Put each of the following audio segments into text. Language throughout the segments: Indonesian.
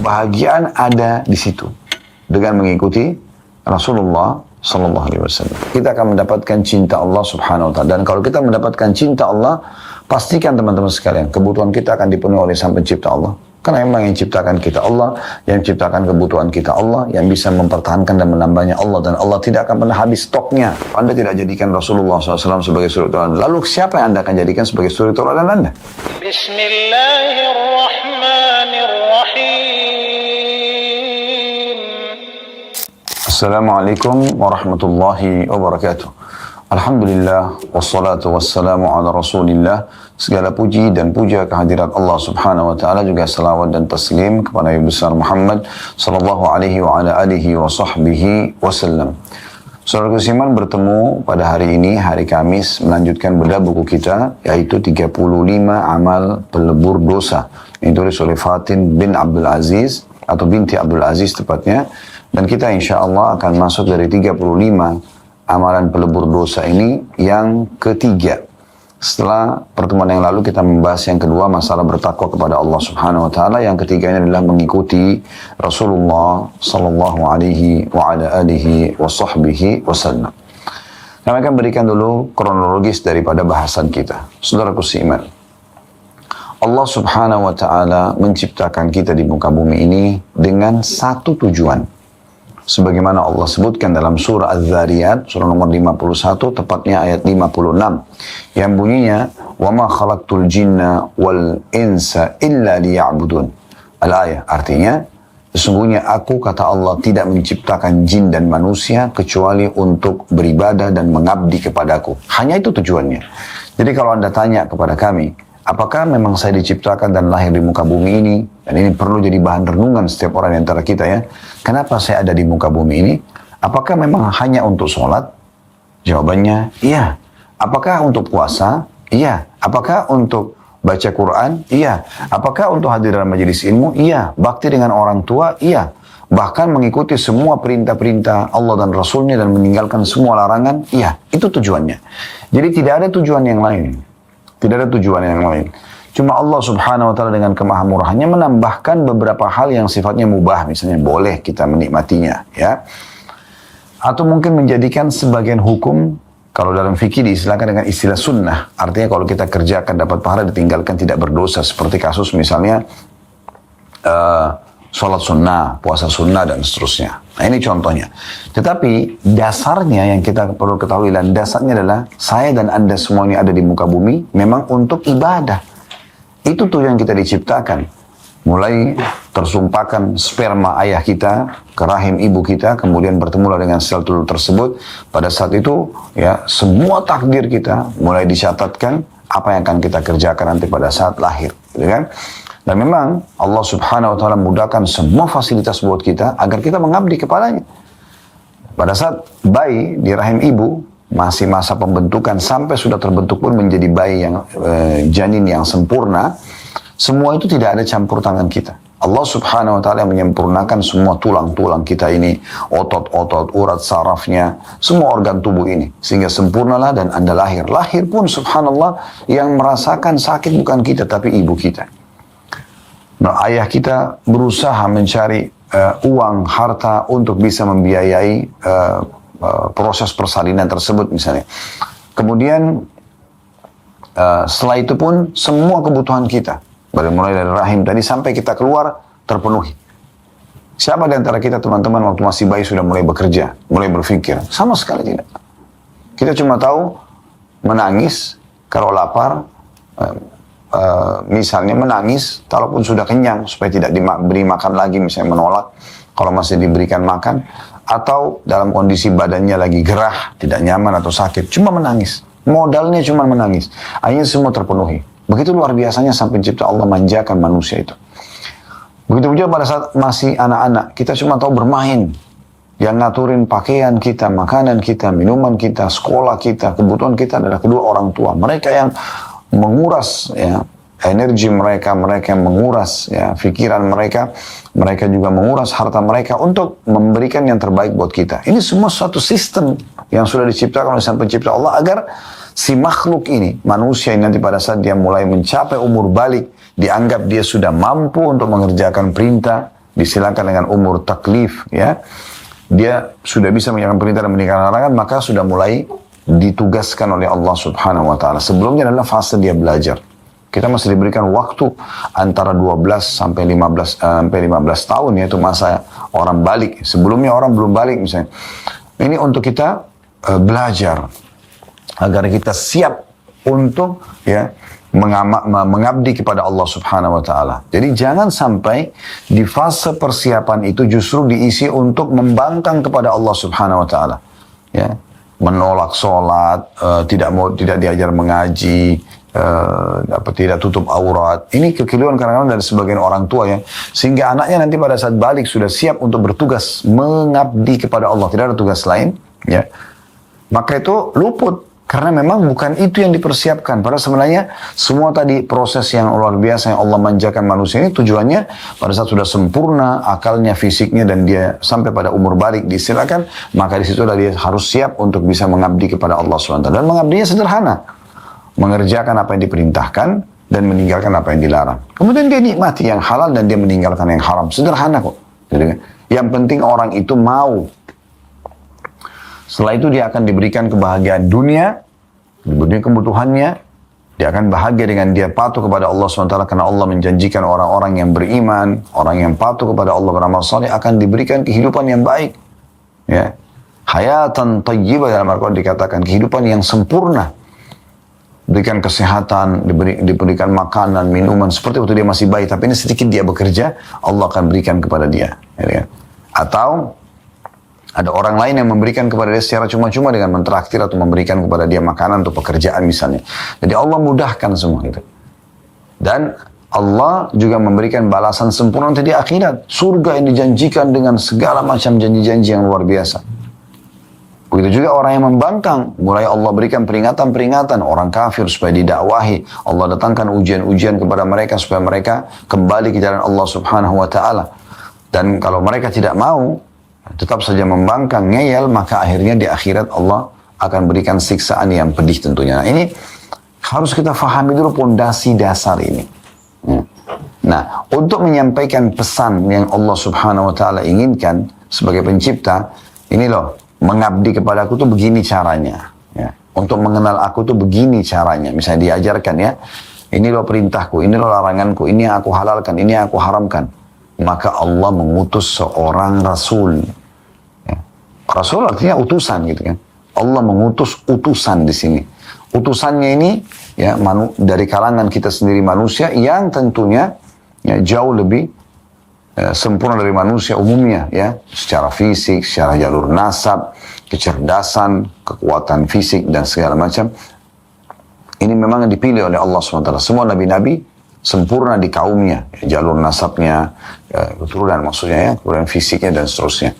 kebahagiaan ada di situ. Dengan mengikuti Rasulullah Sallallahu Alaihi Wasallam, kita akan mendapatkan cinta Allah Subhanahu Wa Taala. Dan kalau kita mendapatkan cinta Allah, pastikan teman-teman sekalian, kebutuhan kita akan dipenuhi oleh Sang Pencipta Allah. Karena memang yang ciptakan kita Allah, yang ciptakan kebutuhan kita Allah, yang bisa mempertahankan dan menambahnya Allah, dan Allah tidak akan pernah habis stoknya. Anda tidak jadikan Rasulullah SAW sebagai suri tauladan. Lalu siapa yang Anda akan jadikan sebagai suri tauladan Anda? Bismillahirrahmanirrahim. Assalamualaikum warahmatullahi wabarakatuh. Alhamdulillah, wassalatu wassalamu ala rasulillah. Segala puji dan puja kehadirat Allah Subhanahu wa ta'ala, juga salawat dan taslim kepada Nabi besar Muhammad sallallahu alaihi wa ala alihi wa sahbihi wasallam. Saudara Kusiman, bertemu pada hari ini, hari Kamis, melanjutkan bedah buku kita, yaitu 35 amal pelebur dosa. Ini tulis oleh Fatin bin Abdul Aziz, atau binti Abdul Aziz tepatnya. Dan kita insya Allah akan masuk dari 35 amalan pelebur dosa ini yang ketiga. Setelah pertemuan yang lalu kita membahas yang kedua, masalah bertakwa kepada Allah Subhanahu wa taala. Yang ketiganya adalah mengikuti Rasulullah sallallahu alaihi wa ala alihi wa sahbihi wasallam. Kami akan berikan dulu kronologis daripada bahasan kita. Saudaraku seiman, Allah Subhanahu wa taala menciptakan kita di muka bumi ini dengan satu tujuan. Sebagaimana Allah sebutkan dalam surah Az-Zariyat, surah nomor 51, tepatnya ayat 56, yang bunyinya, وَمَا خَلَقْتُ الْجِنَّ وَالْإِنْسَ إِلَّا لِيَعْبُدُونَ. Al-ayah, artinya, sesungguhnya aku, kata Allah, tidak menciptakan jin dan manusia kecuali untuk beribadah dan mengabdi kepadaku. Hanya itu tujuannya. Jadi kalau Anda tanya kepada kami, apakah memang saya diciptakan dan lahir di muka bumi ini? Dan ini perlu jadi bahan renungan setiap orang di antara kita ya. Kenapa saya ada di muka bumi ini? Apakah memang hanya untuk sholat? Jawabannya, iya. Apakah untuk puasa? Iya. Apakah untuk baca Quran? Iya. Apakah untuk hadir dalam majelis ilmu? Iya. Bakti dengan orang tua? Iya. Bahkan mengikuti semua perintah-perintah Allah dan Rasulnya dan meninggalkan semua larangan? Iya. Itu tujuannya. Jadi tidak ada tujuan yang lain. Tidak ada tujuan yang lain. Cuma Allah Subhanahu wa ta'ala dengan kemahamurahannya menambahkan beberapa hal yang sifatnya mubah. Misalnya boleh kita menikmatinya. Ya. Atau mungkin menjadikan sebagian hukum, kalau dalam fikih diistilahkan dengan istilah sunnah. Artinya kalau kita kerjakan dapat pahala, ditinggalkan tidak berdosa. Seperti kasus misalnya sholat sunnah, puasa sunnah, dan seterusnya. Nah ini contohnya. Tetapi dasarnya yang kita perlu ketahui, dan dasarnya adalah saya dan Anda semua ini ada di muka bumi memang untuk ibadah. Itu tuh yang kita diciptakan. Mulai tersumpahkan sperma ayah kita ke rahim ibu kita, kemudian bertemulah dengan sel telur tersebut. Pada saat itu ya semua takdir kita mulai dicatatkan apa yang akan kita kerjakan nanti pada saat lahir, gitu kan? Dan memang Allah Subhanahu wa ta'ala mudahkan semua fasilitas buat kita agar kita mengabdi kepadanya. Pada saat bayi di rahim ibu, masih masa pembentukan sampai sudah terbentuk pun menjadi bayi yang janin yang sempurna, semua itu tidak ada campur tangan kita. Allah Subhanahu wa ta'ala menyempurnakan semua tulang-tulang kita ini, otot-otot, urat sarafnya, semua organ tubuh ini. Sehingga sempurnalah dan Anda lahir. Lahir pun subhanallah yang merasakan sakit bukan kita tapi ibu kita. Nah, ayah kita berusaha mencari uang, harta untuk bisa membiayai proses persalinan tersebut misalnya. Kemudian setelah itu pun semua kebutuhan kita, mulai dari rahim tadi sampai kita keluar terpenuhi. Siapa di antara kita teman-teman waktu masih bayi sudah mulai bekerja, mulai berpikir? Sama sekali tidak. Kita cuma tahu menangis kalau lapar, misalnya menangis, kalaupun sudah kenyang supaya tidak diberi makan lagi, misalnya menolak kalau masih diberikan makan, atau dalam kondisi badannya lagi gerah, tidak nyaman atau sakit, cuma menangis. Modalnya cuma menangis. Akhirnya semua terpenuhi. Begitu luar biasanya Sang Pencipta Allah manjakan manusia itu. Begitu juga pada saat masih anak-anak, kita cuma tahu bermain. Yang ngaturin pakaian kita, makanan kita, minuman kita, sekolah kita, kebutuhan kita adalah kedua orang tua. Mereka yang menguras ya energi mereka, mereka yang menguras ya pikiran mereka, mereka juga menguras harta mereka untuk memberikan yang terbaik buat kita. Ini semua suatu sistem yang sudah diciptakan oleh Sang Pencipta Allah agar si makhluk ini, manusia ini nanti pada saat dia mulai mencapai umur balik, dianggap dia sudah mampu untuk mengerjakan perintah disilakan dengan umur taklif, ya, dia sudah bisa menjalankan perintah dan meninggalkan larangan, maka sudah mulai ditugaskan oleh Allah Subhanahu wa taala. Sebelumnya adalah fase dia belajar. Kita masih diberikan waktu antara 12 sampai 15 tahun, yaitu masa orang balik. Sebelumnya orang belum balik misalnya. Ini untuk kita belajar agar kita siap untuk, ya, mengabdi kepada Allah Subhanahu wa taala. Jadi jangan sampai di fase persiapan itu justru diisi untuk membangkang kepada Allah Subhanahu wa taala. Ya, menolak sholat, tidak diajar mengaji, tidak tutup aurat. Ini kekeliruan kadang-kadang dari sebagian orang tua, ya. Sehingga anaknya nanti pada saat balik sudah siap untuk bertugas mengabdi kepada Allah, tidak ada tugas lain, ya. Maka itu luput. Karena memang bukan itu yang dipersiapkan. Padahal sebenarnya semua tadi proses yang luar biasa yang Allah manjakan manusia ini tujuannya pada saat sudah sempurna akalnya, fisiknya, dan dia sampai pada umur balik disilakan, maka di situ dia harus siap untuk bisa mengabdi kepada Allah SWT. Dan mengabdinya sederhana, mengerjakan apa yang diperintahkan dan meninggalkan apa yang dilarang. Kemudian dia nikmati yang halal dan dia meninggalkan yang haram. Sederhana kok. Yang penting orang itu mau. Setelah itu dia akan diberikan kebahagiaan dunia, diberikan kebutuhannya, dia akan bahagia dengan dia patuh kepada Allah SWT, karena Allah menjanjikan orang-orang yang beriman, orang yang patuh kepada Allah beramal saleh akan diberikan kehidupan yang baik. Ya. Hayatan tayyibah dalam Al-Quran dikatakan kehidupan yang sempurna. Diberikan kesehatan, diberikan makanan, minuman, seperti waktu dia masih bayi, tapi ini sedikit dia bekerja, Allah akan berikan kepada dia. Ya. Atau ada orang lain yang memberikan kepada dia secara cuma-cuma dengan mentraktir atau memberikan kepada dia makanan untuk pekerjaan misalnya. Jadi Allah mudahkan semua itu. Dan Allah juga memberikan balasan sempurna nanti di akhirat. Surga yang dijanjikan dengan segala macam janji-janji yang luar biasa. Begitu juga orang yang membangkang. Mulai Allah berikan peringatan-peringatan orang kafir supaya didakwahi. Allah datangkan ujian-ujian kepada mereka supaya mereka kembali ke jalan Allah Subhanahu wa taala. Dan kalau mereka tidak mau, tetap saja membangkang, ngeyel, maka akhirnya di akhirat Allah akan berikan siksaan yang pedih tentunya. Nah, ini harus kita fahami dulu pondasi dasar ini. Nah, untuk menyampaikan pesan yang Allah Subhanahu wa taala inginkan sebagai pencipta, ini loh, mengabdi kepada aku tuh begini caranya. Ya. Untuk mengenal aku tuh begini caranya. Misalnya diajarkan, ya, ini loh perintahku, ini loh laranganku, ini yang aku halalkan, ini yang aku haramkan. Maka Allah mengutus seorang Rasul. Ya. Rasul artinya utusan gitu kan. Allah mengutus utusan di sini. Utusannya ini, ya, dari kalangan kita sendiri manusia yang tentunya, ya, jauh lebih sempurna dari manusia umumnya, ya, secara fisik, secara jalur nasab, kecerdasan, kekuatan fisik dan segala macam. Ini memang dipilih oleh Allah SWT. Semua nabi-nabi sempurna di kaumnya, ya, jalur nasabnya, keturunan maksudnya, ya, keturunan fisiknya dan seterusnya.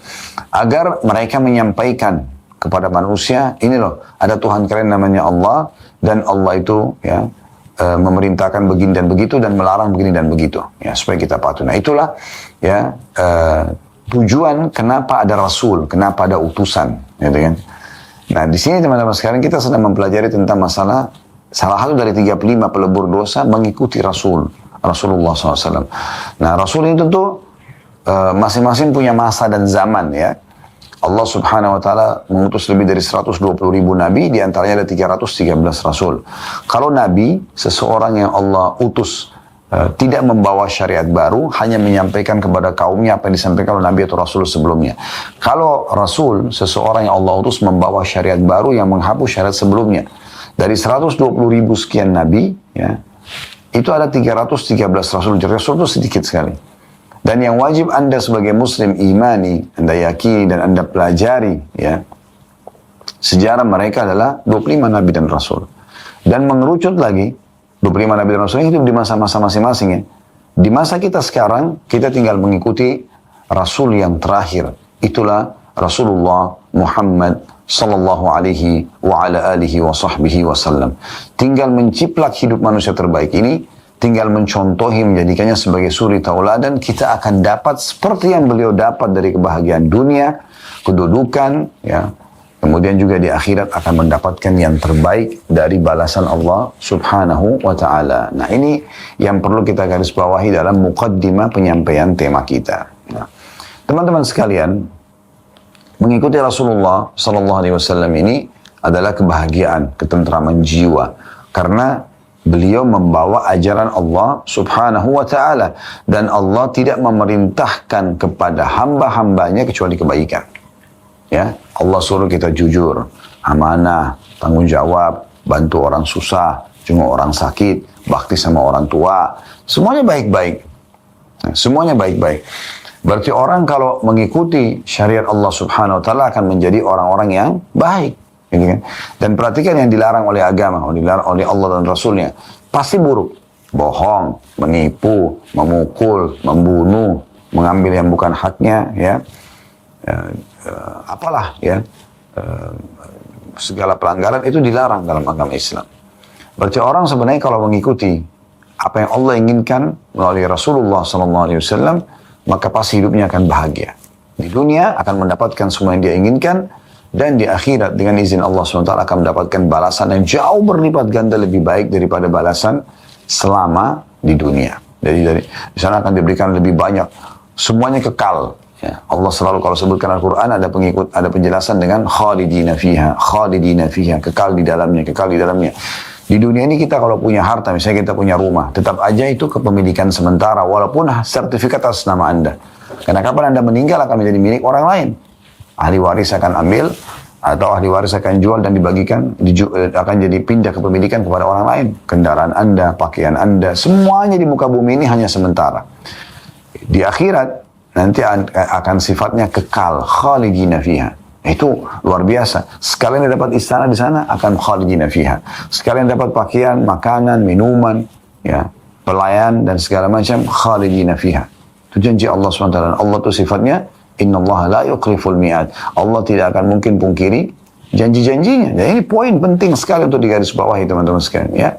Agar mereka menyampaikan kepada manusia, ini loh, ada Tuhan kalian namanya Allah, dan Allah itu, ya, memerintahkan begini dan begitu dan melarang begini dan begitu, ya, supaya kita patuh. Nah, itulah, ya, tujuan kenapa ada Rasul, kenapa ada utusan, gitu kan. Nah, di sini teman-teman sekalian kita sedang mempelajari tentang masalah salah satu dari 35 pelebur dosa mengikuti Rasulullah SAW. Nah, Rasul ini tentu masing-masing punya masa dan zaman, ya. Allah Subhanahu wa taala mengutus lebih dari 120.000 nabi, di antaranya ada 313 rasul. Kalau nabi, seseorang yang Allah utus tidak membawa syariat baru, hanya menyampaikan kepada kaumnya apa yang disampaikan oleh nabi atau rasul sebelumnya. Kalau rasul, seseorang yang Allah utus membawa syariat baru yang menghapus syariat sebelumnya. Dari 120.000 sekian nabi, ya, itu ada 313 rasul. Rasul itu sedikit sekali. Dan yang wajib Anda sebagai muslim imani, Anda yakini dan Anda pelajari, ya, sejarah mereka adalah 25 nabi dan rasul. Dan mengerucut lagi, 25 nabi dan rasul hidup di masa-masa masing-masing, ya. Di masa kita sekarang, kita tinggal mengikuti rasul yang terakhir. Itulah Rasulullah Muhammad sallallahu alaihi wa ala alihi wa sahbihi wasallam. Tinggal menciplak hidup manusia terbaik ini, tinggal mencontohi, menjadikannya sebagai suri tauladan, kita akan dapat seperti yang beliau dapat dari kebahagiaan dunia, kedudukan, ya. Kemudian juga di akhirat akan mendapatkan yang terbaik dari balasan Allah Subhanahu wa taala. Nah, ini yang perlu kita garis bawahi dalam muqaddimah penyampaian tema kita. Nah, teman-teman sekalian, mengikuti Rasulullah Sallallahu Alaihi Wasallam ini adalah kebahagiaan, ketentraman jiwa, karena beliau membawa ajaran Allah Subhanahu wa Ta'ala, dan Allah tidak memerintahkan kepada hamba-hambanya kecuali kebaikan. Ya, Allah suruh kita jujur, amanah, tanggung jawab, bantu orang susah, jenguk orang sakit, bakti sama orang tua, semuanya baik-baik. Nah, semuanya baik-baik. Berarti orang kalau mengikuti syariat Allah Subhanahu wa Ta'ala akan menjadi orang-orang yang baik. Gitu kan? Dan perhatikan yang dilarang oleh agama, dilarang oleh Allah dan Rasulnya, pasti buruk. Bohong, menipu, memukul, membunuh, mengambil yang bukan haknya, ya, apalah, ya, segala pelanggaran itu dilarang dalam agama Islam. Berarti orang sebenarnya kalau mengikuti apa yang Allah inginkan melalui Rasulullah SAW, maka pasti hidupnya akan bahagia. Di dunia akan mendapatkan semua yang dia inginkan, dan di akhirat dengan izin Allah SWT akan mendapatkan balasan yang jauh berlipat ganda lebih baik daripada balasan selama di dunia. Jadi di sana akan diberikan lebih banyak, semuanya kekal. Ya, Allah selalu kalau sebutkan Al-Quran ada penjelasan dengan khalidina fiha, kekal di dalamnya, kekal di dalamnya. Di dunia ini kita kalau punya harta, misalnya kita punya rumah, tetap aja itu kepemilikan sementara, walaupun sertifikat atas nama Anda. Karena kapan Anda meninggal akan menjadi milik orang lain. Ahli waris akan ambil, atau ahli waris akan jual dan dibagikan, akan jadi pindah kepemilikan kepada orang lain. Kendaraan Anda, pakaian Anda, semuanya di muka bumi ini hanya sementara. Di akhirat, nanti akan sifatnya kekal, khalidina fiha. Itu luar biasa. Sekalian dapat istana di sana, akan khalidina fiha. Sekalian dapat pakaian, makanan, minuman, ya, pelayan, dan segala macam, khalidina fiha. Itu janji Allah SWT. Allah itu sifatnya, Inna Allah la yukriful mi'ad. Allah tidak akan mungkin pungkiri janji-janjinya. Dan ini poin penting sekali untuk digarisbawahi teman-teman sekalian. Ya.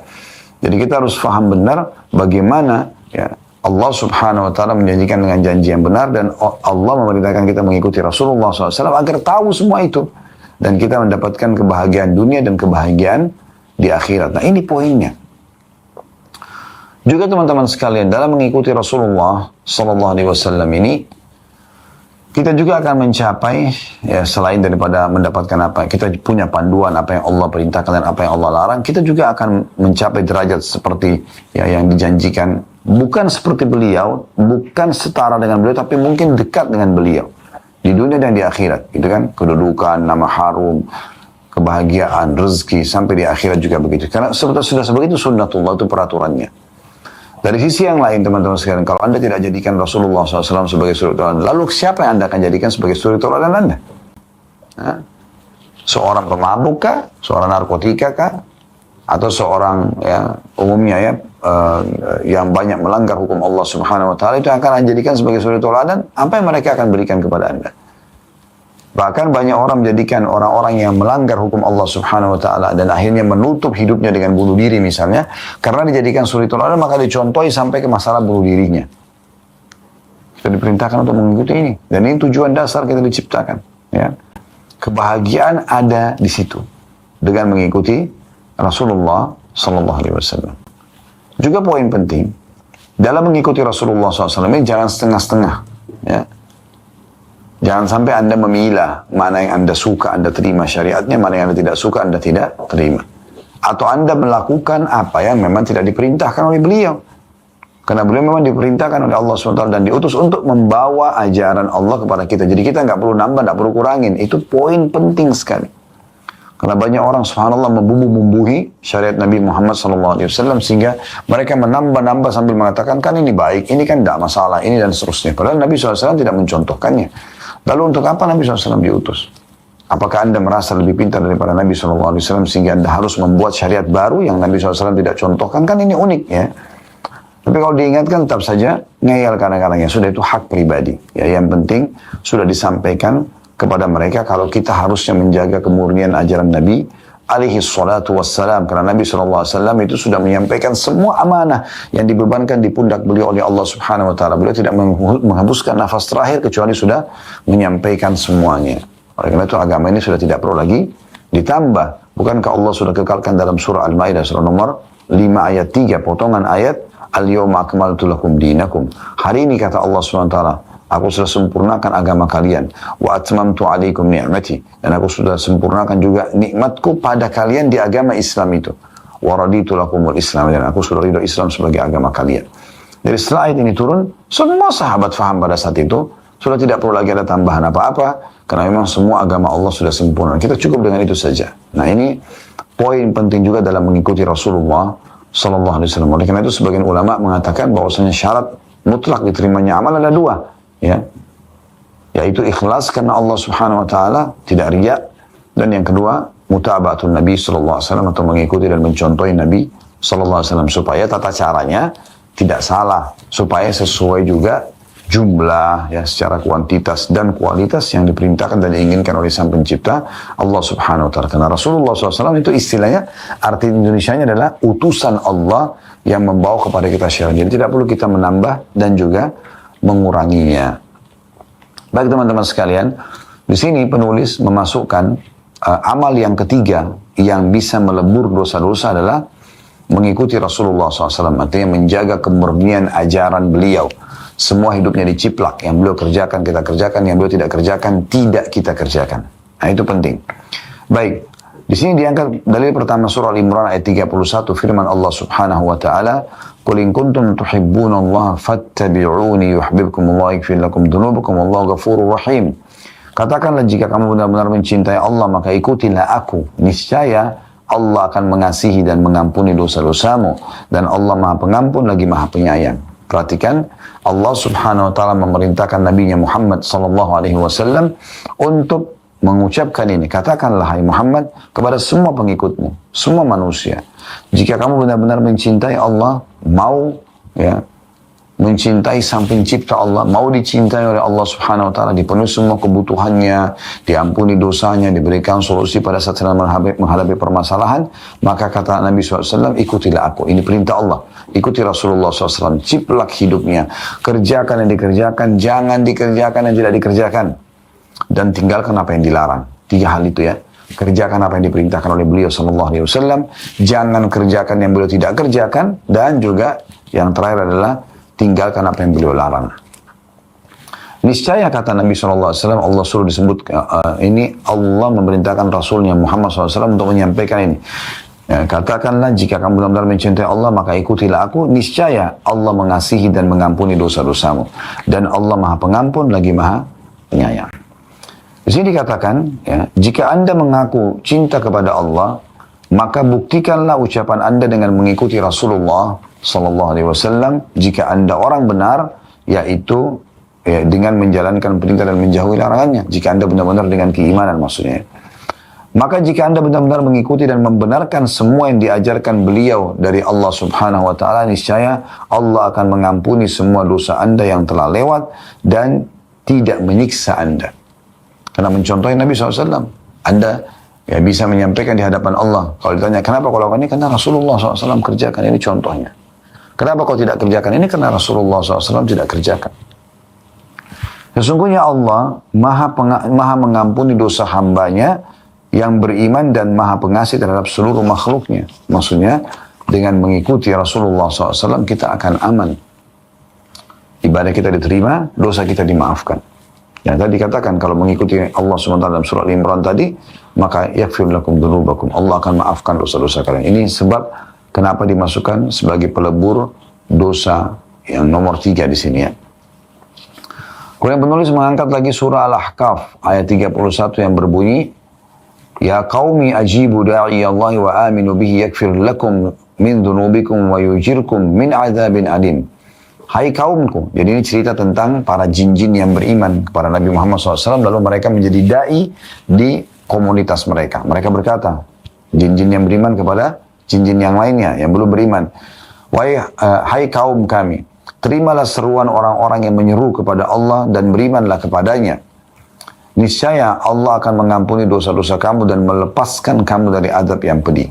Jadi kita harus faham benar bagaimana, ya, Allah Subhanahu wa Ta'ala menjanjikan dengan janji yang benar, dan Allah memerintahkan kita mengikuti Rasulullah SAW agar tahu semua itu, dan kita mendapatkan kebahagiaan dunia dan kebahagiaan di akhirat. Nah, ini poinnya. Juga teman-teman sekalian, dalam mengikuti Rasulullah SAW ini, kita juga akan mencapai, ya, selain daripada mendapatkan apa, kita punya panduan apa yang Allah perintahkan dan apa yang Allah larang, kita juga akan mencapai derajat seperti, ya, yang dijanjikan. Bukan seperti beliau, bukan setara dengan beliau, tapi mungkin dekat dengan beliau. Di dunia dan di akhirat, gitu kan? Kedudukan, nama harum, kebahagiaan, rezeki, sampai di akhirat juga begitu. Karena sudah sebegitu sunnatullah, itu peraturannya. Dari sisi yang lain, teman-teman sekalian, kalau Anda tidak jadikan Rasulullah SAW sebagai suri tauladan, lalu siapa yang Anda akan jadikan sebagai suri tauladan Anda? Nah, seorang pemabuk kah? Seorang narkotika kah? Atau seorang, ya, umumnya, ya, yang banyak melanggar hukum Allah Subhanahu wa Ta'ala, itu akan Anda jadikan sebagai suri tauladan? Apa yang mereka akan berikan kepada Anda? Bahkan banyak orang menjadikan orang-orang yang melanggar hukum Allah Subhanahu wa Ta'ala dan akhirnya menutup hidupnya dengan bunuh diri misalnya, karena dijadikan suri tauladan, maka dicontohi sampai ke masalah bunuh dirinya. Kita diperintahkan untuk mengikuti ini, dan ini tujuan dasar kita diciptakan, ya. Kebahagiaan ada di situ dengan mengikuti Rasulullah Sallallahu Alaihi Wasallam. Juga poin penting dalam mengikuti Rasulullah SAW ini, jangan setengah-setengah, ya. Jangan sampai Anda memilah mana yang Anda suka, Anda terima syariatnya, mana yang Anda tidak suka, Anda tidak terima. Atau Anda melakukan apa yang memang tidak diperintahkan oleh beliau. Karena beliau memang diperintahkan oleh Allah SWT dan diutus untuk membawa ajaran Allah kepada kita. Jadi kita nggak perlu nambah, nggak perlu kurangin. Itu poin penting sekali. Karena banyak orang subhanallah membumbu-bumbuhi syariat Nabi Muhammad SAW sehingga mereka menambah-nambah sambil mengatakan, kan ini baik, ini kan tidak masalah, ini dan seterusnya. Padahal Nabi SAW tidak mencontohkannya. Lalu untuk apa Nabi SAW diutus? Apakah Anda merasa lebih pintar daripada Nabi SAW sehingga Anda harus membuat syariat baru yang Nabi SAW tidak contohkan? Kan ini unik, ya. Tapi kalau diingatkan tetap saja ngeyel kadang-kadang, ya sudah, itu hak pribadi. Ya, yang penting sudah disampaikan kepada mereka kalau kita harusnya menjaga kemurnian ajaran Nabi alaihi salatu wassalam, karena Nabi SAW itu sudah menyampaikan semua amanah yang dibebankan di pundak beliau oleh Allah Subhanahu wa Ta'ala. Beliau tidak menghembuskan nafas terakhir kecuali sudah menyampaikan semuanya. Oleh karena itu agama ini sudah tidak perlu lagi ditambah. Bukankah Allah sudah kekalkan dalam surah Al-Maidah surah nomor 5 ayat 3, potongan ayat, Al-yawma akmaltu lakum dinakum. Hari ini kata Allah SWT, aku sudah sempurnakan agama kalian. Wa atmamtu alaikum ni'mati. Dan aku sudah sempurnakan juga nikmatku pada kalian di agama Islam itu. Wa raditu lakumul Islam. Dan aku sudah ridho Islam sebagai agama kalian. Dari setelah ayat ini turun, semua sahabat faham pada saat itu, sudah tidak perlu lagi ada tambahan apa-apa, karena memang semua agama Allah sudah sempurna. Kita cukup dengan itu saja. Nah ini poin penting juga dalam mengikuti Rasulullah Sallallahu Alaihi Wasallam. Oleh karena itu sebagian ulama mengatakan bahwasanya syarat mutlak diterimanya amal ada 2, ya, yaitu ikhlas karena Allah Subhanahu Wa Taala, tidak riya, dan yang kedua mutaba'atun Nabi Sallallahu Alaihi Wasallam, atau mengikuti dan mencontohi Nabi Sallallahu Alaihi Wasallam, supaya tata caranya tidak salah, supaya sesuai juga jumlah, ya, secara kuantitas dan kualitas yang diperintahkan dan diinginkan oleh Sang Pencipta Allah Subhanahu Wa Taala. Karena Rasulullah SAW itu istilahnya, arti Indonesianya adalah utusan Allah yang membawa kepada kita syariat. Jadi tidak perlu kita menambah dan juga menguranginya. Baik teman-teman sekalian, di sini penulis memasukkan amal yang ketiga yang bisa melebur dosa-dosa adalah mengikuti Rasulullah SAW, artinya menjaga kemurnian ajaran beliau. Semua hidupnya diciplak, yang beliau kerjakan kita kerjakan, yang beliau tidak kerjakan tidak kita kerjakan. Nah itu penting. Baik, di sini diangkat dalil pertama surah Al-Imran ayat 31, firman Allah Subhanahu Wa Taala, "Qul in kuntum tuhibbunallaha fattabi'uni yuhibbukumullah yaghfir lakum dzunubakum wallahu ghafurur rahim." Katakanlah jika kamu benar-benar mencintai Allah, maka ikutilah aku. Niscaya Allah akan mengasihi dan mengampuni dosa-dosamu. Dan Allah Maha Pengampun lagi Maha Penyayang. Perhatikan, Allah Subhanahu Wa Taala memerintahkan Nabi-Nya Muhammad Sallallahu Alaihi Wasallam untuk mengucapkan ini. Katakanlah hai Muhammad kepada semua pengikutmu, semua manusia, jika kamu benar-benar mencintai Allah, mau, ya, mencintai Sang Pencipta Allah, mau dicintai oleh Allah Subhanahu Wa Taala, dipenuhi semua kebutuhannya, diampuni dosanya, diberikan solusi pada saat sedang menghadapi permasalahan, maka kata Nabi SAW, ikutilah aku. Ini perintah Allah. Ikuti Rasulullah SAW, ciplak hidupnya, kerjakan yang dikerjakan, jangan dikerjakan yang tidak dikerjakan, dan tinggalkan apa yang dilarang. 3 hal itu, ya. Kerjakan apa yang diperintahkan oleh beliau Sallallahu Alaihi Wasallam, jangan kerjakan yang beliau tidak kerjakan, dan juga yang terakhir adalah tinggalkan apa yang beliau larang. Niscaya kata Nabi SAW, Allah suruh disebut, ini Allah memerintahkan Rasulnya Muhammad SAW untuk menyampaikan ini. Ya, katakanlah jika kamu benar-benar mencintai Allah, maka ikutilah aku. Niscaya Allah mengasihi dan mengampuni dosa-dosamu. Dan Allah Maha Pengampun lagi Maha Penyayang. Di sini dikatakan, ya, jika Anda mengaku cinta kepada Allah, maka buktikanlah ucapan Anda dengan mengikuti Rasulullah Sallallahu Alaihi Wasallam. Jika Anda orang benar, yaitu, ya, dengan menjalankan perintah dan menjauhi larangannya. Jika Anda benar-benar dengan keimanan maksudnya. Maka jika Anda benar-benar mengikuti dan membenarkan semua yang diajarkan beliau dari Allah Subhanahu Wa Taala, niscaya Allah akan mengampuni semua dosa Anda yang telah lewat dan tidak menyiksa Anda. Karena mencontohi Nabi SAW, Anda, ya, bisa menyampaikan di hadapan Allah. Kalau ditanya, kenapa kau lakukan ini? Karena Rasulullah SAW kerjakan, ini contohnya. Kenapa kau tidak kerjakan ini? Karena Rasulullah SAW tidak kerjakan. Sesungguhnya Allah maha mengampuni dosa hambanya yang beriman dan maha pengasih terhadap seluruh makhluknya. Maksudnya, dengan mengikuti Rasulullah SAW, kita akan aman. Ibadah kita diterima, dosa kita dimaafkan. Yang tadi dikatakan, kalau mengikuti Allah SWT dalam surah Al-Imran tadi, maka yaghfir lakum dzunubakum. Allah akan maafkan dosa-dosa kalian. Ini sebab kenapa dimasukkan sebagai pelebur dosa yang nomor 3 di sini, ya. Kemudian penulis mengangkat lagi surah Al-Ahqaf ayat 31 yang berbunyi, Ya qaumi ajibu da'i Allah wa aminu bihi yaghfir lakum min dzunubikum wa yujirkum min adzabin alim. Hai kaumku. Jadi ini cerita tentang para jin-jin yang beriman kepada Nabi Muhammad SAW, lalu mereka menjadi da'i di komunitas mereka. Mereka berkata, jin-jin yang beriman kepada jin-jin yang lainnya yang belum beriman, hai kaum kami, terimalah seruan orang-orang yang menyeru kepada Allah dan berimanlah kepadanya. Niscaya Allah akan mengampuni dosa-dosa kamu dan melepaskan kamu dari azab yang pedih.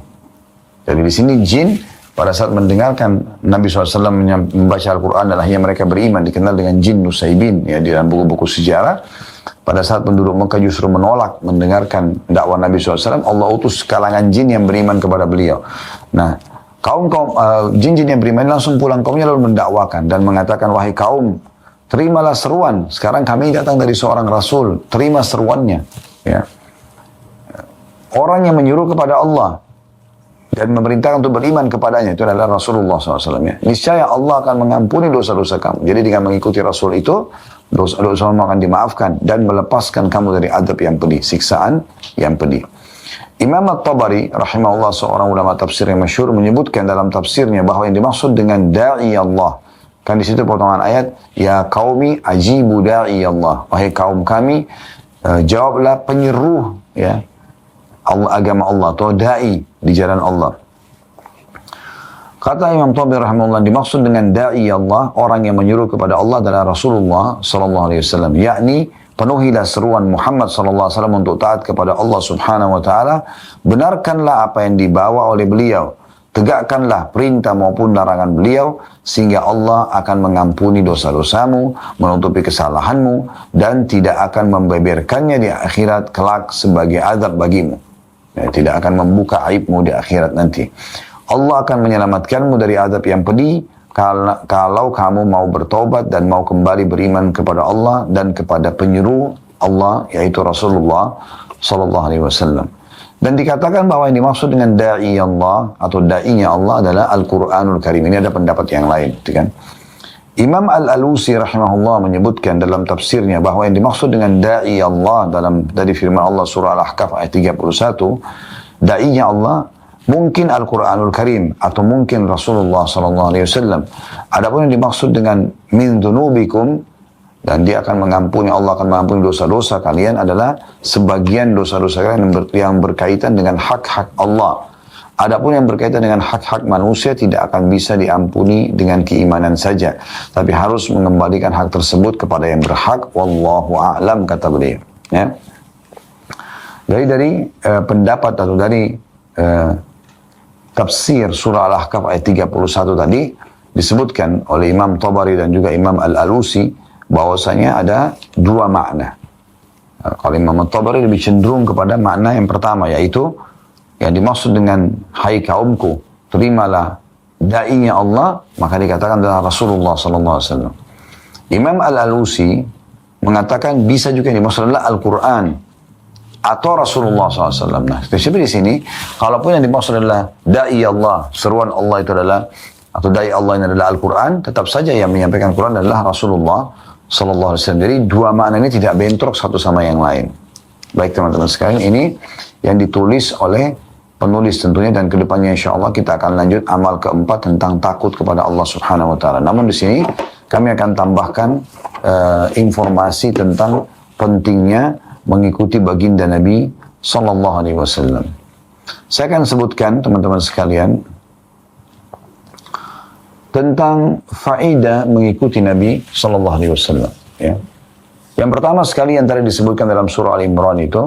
Jadi di sini jin pada saat mendengarkan Nabi SAW membaca Al-Quran dan akhirnya mereka beriman, dikenal dengan jin Nusaybin, ya, di dalam buku-buku sejarah. Pada saat penduduk Mekah justru menolak mendengarkan dakwah Nabi SAW, Allah utus kalangan jin yang beriman kepada beliau. Nah, Jin-jin yang beriman langsung pulang kaumnya lalu mendakwakan dan mengatakan, wahai kaum, terimalah seruan. Sekarang kami datang dari seorang rasul, terima seruannya. Ya. Orang yang menyuruh kepada Allah dan memerintahkan untuk beriman kepadanya itu adalah Rasulullah SAW. Ya. Niscaya Allah akan mengampuni dosa-dosa kamu. Jadi dengan mengikuti Rasul itu, dosa-dosa kamu akan dimaafkan dan melepaskan kamu dari adab yang pedih, siksaan yang pedih. Imam At-Tabari rahimahullah, seorang ulama tafsir yang masyhur, menyebutkan dalam tafsirnya bahwa yang dimaksud dengan da'i Allah, kan di situ potongan ayat, ya qaumi ajibu da'i Allah, wahai kaum kami, jawablah penyeru ya Allah, agama Allah atau da'i di jalan Allah. Kata Imam Tabari rahimahullah, dimaksud dengan da'i Allah, orang yang menyuruh kepada Allah adalah Rasulullah sallallahu alaihi wasallam, yakni penuhilah seruan Muhammad sallallahu alaihi wasallam untuk taat kepada Allah Subhanahu wa taala, benarkanlah apa yang dibawa oleh beliau, tegakkanlah perintah maupun larangan beliau, sehingga Allah akan mengampuni dosa-dosamu, menutupi kesalahanmu, dan tidak akan membeberkannya di akhirat kelak sebagai azab bagimu. Ya, tidak akan membuka aibmu di akhirat nanti. Allah akan menyelamatkanmu dari azab yang pedih, kalau kamu mau bertobat dan mau kembali beriman kepada Allah dan kepada penyeru Allah, yaitu Rasulullah sallallahu alaihi wasallam. Dan dikatakan bahwa yang dimaksud dengan da'i Allah atau da'inya Allah adalah Al-Quranul Karim. Ini ada pendapat yang lain, gitu kan? Imam Al-Alusi rahimahullah menyebutkan dalam tafsirnya bahwa yang dimaksud dengan da'i Allah dari firman Allah surah Al-Ahqaf ayat 31, da'inya Allah mungkin Al-Quranul Karim atau mungkin Rasulullah SAW. Adapun yang dimaksud dengan min dunubikum, dan dia akan mengampuni, Allah akan mengampuni dosa-dosa kalian, adalah sebagian dosa-dosa kalian yang berkaitan dengan hak-hak Allah. Adapun yang berkaitan dengan hak-hak manusia tidak akan bisa diampuni dengan keimanan saja, tapi harus mengembalikan hak tersebut kepada yang berhak. Wallahu a'lam, kata beliau. Ya. Dari pendapat atau dari tafsir surah Al-Ahqaf ayat 31 tadi disebutkan oleh Imam Tabari dan juga Imam Al-Alusi bahwasanya ada dua makna. Kalau Imam Tabari lebih cenderung kepada makna yang pertama, yaitu yang dimaksud dengan hai kaumku, terimalah da'inya Allah, maka dikatakan adalah Rasulullah sallallahu alaihi wasallam. Imam Al-Alusi mengatakan bisa juga yang dimaksud adalah Al-Quran atau Rasulullah SAW. Nah, di sini, kalaupun yang dimaksud adalah da'i Allah, seruan Allah itu adalah, atau da'i Allah ini adalah Al-Quran, tetap saja yang menyampaikan Al-Quran adalah Rasulullah SAW. Jadi dua makna ini tidak bentrok satu sama yang lain. Baik teman-teman sekalian, ini yang ditulis oleh penulis tentunya, dan kedepannya insya Allah kita akan lanjut amal keempat tentang takut kepada Allah Subhanahu Wa Taala. Namun di sini kami akan tambahkan informasi tentang pentingnya mengikuti baginda Nabi Sallallahu Alaihi Wasallam. Saya akan sebutkan teman-teman sekalian tentang faedah mengikuti Nabi Sallallahu Alaihi Wasallam. Ya. Yang pertama sekali yang tadi disebutkan dalam surah Al-Imran itu,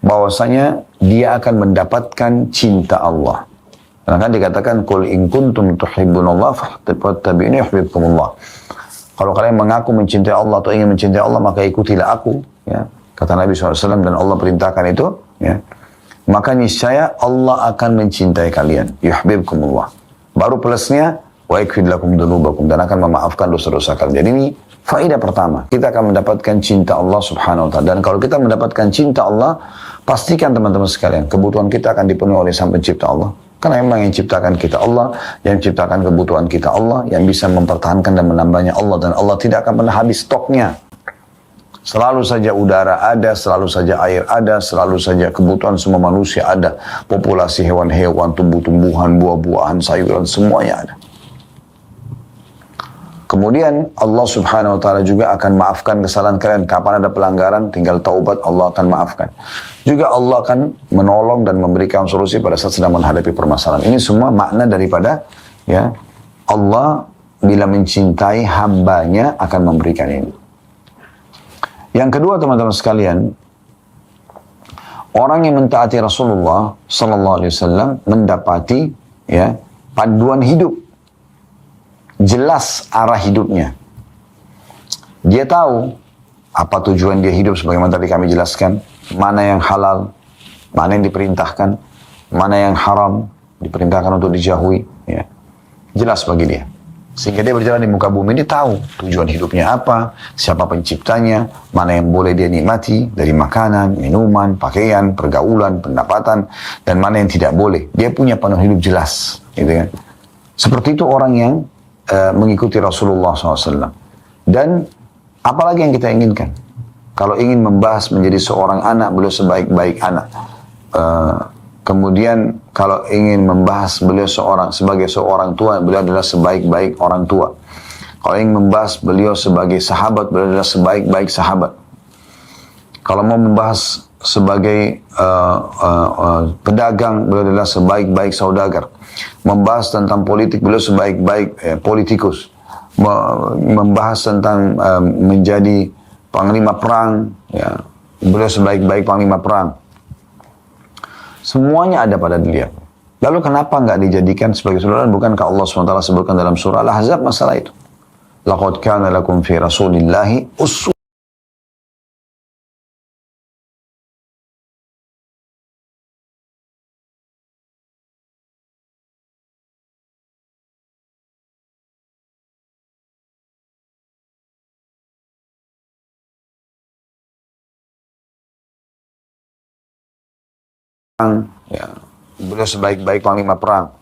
bahwasanya dia akan mendapatkan cinta Allah. Karena kan dikatakan qul in kuntum tuhibbunallah fattabi'uni yuhibbukumullah. Kalau kalian mengaku mencintai Allah atau ingin mencintai Allah, maka ikutilah aku, ya. Kata Nabi SAW, dan Allah perintahkan itu, ya. Maka niscaya Allah akan mencintai kalian. Yuhibbukumullah. Baru plusnya, wa yakfir lakum dunubakum, dan akan memaafkan dosa-dosa kalian. Jadi ini faedah pertama. Kita akan mendapatkan cinta Allah Subhanahu Wa Taala. Dan kalau kita mendapatkan cinta Allah, pastikan teman-teman sekalian, kebutuhan kita akan dipenuhi oleh Sang Pencipta Allah. Karena memang yang ciptakan kita Allah, yang ciptakan kebutuhan kita Allah, yang bisa mempertahankan dan menambahnya Allah. Dan Allah tidak akan pernah habis stoknya. Selalu saja udara ada, selalu saja air ada, selalu saja kebutuhan semua manusia ada. Populasi hewan-hewan, tumbuh-tumbuhan, buah-buahan, sayuran, semuanya ada. Kemudian Allah Subhanahu Wa Taala juga akan maafkan kesalahan kalian. Kapan ada pelanggaran, tinggal taubat, Allah akan maafkan. Juga Allah akan menolong dan memberikan solusi pada saat sedang menghadapi permasalahan. Ini semua makna daripada, ya, Allah bila mencintai hambanya akan memberikan ini. Yang kedua teman-teman sekalian, orang yang mentaati Rasulullah Sallallahu Alaihi Wasallam mendapati, ya, panduan hidup, jelas arah hidupnya. Dia tahu apa tujuan dia hidup, sebagaimana tadi kami jelaskan, mana yang halal, mana yang diperintahkan, mana yang haram, diperintahkan untuk dijauhi, ya. Jelas bagi dia. Sehingga dia berjalan di muka bumi, dia tahu tujuan hidupnya apa, siapa penciptanya, mana yang boleh dia nikmati dari makanan, minuman, pakaian, pergaulan, pendapatan, dan mana yang tidak boleh. Dia punya panduan hidup jelas, gitu kan. Seperti itu orang yang mengikuti Rasulullah SAW. Dan apalagi yang kita inginkan? Kalau ingin membahas menjadi seorang anak, beliau sebaik-baik anak. Kemudian kalau ingin membahas beliau sebagai seorang tua, beliau adalah sebaik-baik orang tua. Kalau ingin membahas beliau sebagai sahabat, beliau adalah sebaik-baik sahabat. Kalau mau membahas sebagai pedagang, beliau adalah sebaik-baik saudagar. Membahas tentang politik, beliau sebaik-baik politikus. Membahas tentang menjadi panglima perang, ya, beliau sebaik-baik panglima perang. Semuanya ada pada dia. Lalu kenapa nggak dijadikan sebagai saudara? Bukankah Allah SWT sebutkan dalam surah Al-Ahzab masalah itu? Laqad kana lakum fi rasulillahi uswatun. Ya, beliau sebaik-baik panglima perang.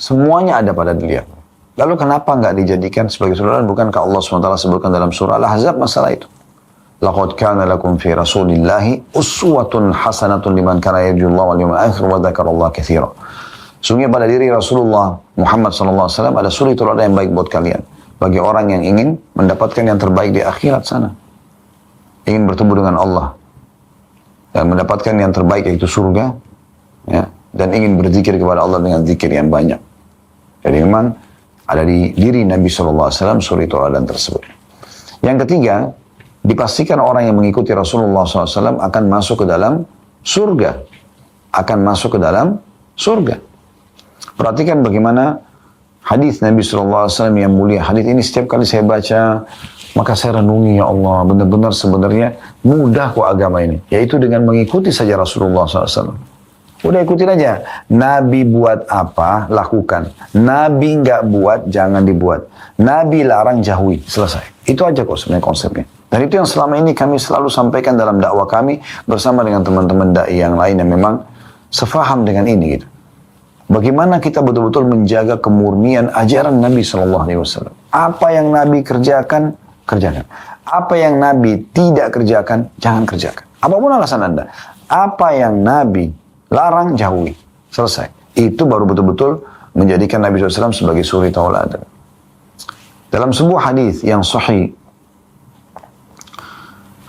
Semuanya ada pada dia. Lalu kenapa nggak dijadikan sebagai saudara? Bukankah Allah SWT sebutkan dalam surah Al-Ahzab masalah itu? Laqad kana lakum fi rasulillahi uswatun hasanatun liman kana yarjullaha wal yawmal akhir wa dzakarallaha katsira. Sungguh pada diri Rasulullah Muhammad SAW ada suri teladan yang baik buat kalian. Bagi orang yang ingin mendapatkan yang terbaik di akhirat sana. Ingin bertemu dengan Allah. Dan mendapatkan yang terbaik yaitu surga, ya, dan ingin berzikir kepada Allah dengan zikir yang banyak. Jadi memang ada di diri Nabi SAW suri teladan tersebut. Yang ketiga, dipastikan orang yang mengikuti Rasulullah SAW akan masuk ke dalam surga. Akan masuk ke dalam surga. Perhatikan bagaimana hadis Nabi SAW yang mulia. Hadis ini setiap kali saya baca, maka saya renungi, ya Allah, benar-benar sebenarnya mudah kok agama ini. Yaitu dengan mengikuti saja Rasulullah SAW. Udah ikutin aja. Nabi buat apa, lakukan. Nabi nggak buat, jangan dibuat. Nabi larang, jauhi. Selesai. Itu aja kok sebenarnya konsepnya. Dan itu yang selama ini kami selalu sampaikan dalam dakwah kami bersama dengan teman-teman da'i yang lain yang memang sefaham dengan ini gitu. Bagaimana kita betul-betul menjaga kemurnian ajaran Nabi SAW. Apa yang Nabi kerjakan, kerjakan. Apa yang Nabi tidak kerjakan, jangan kerjakan. Apapun alasan Anda. Apa yang Nabi larang, jauhi. Selesai. Itu baru betul-betul menjadikan Nabi SAW sebagai suri tauladan. Dalam sebuah hadis yang sahih,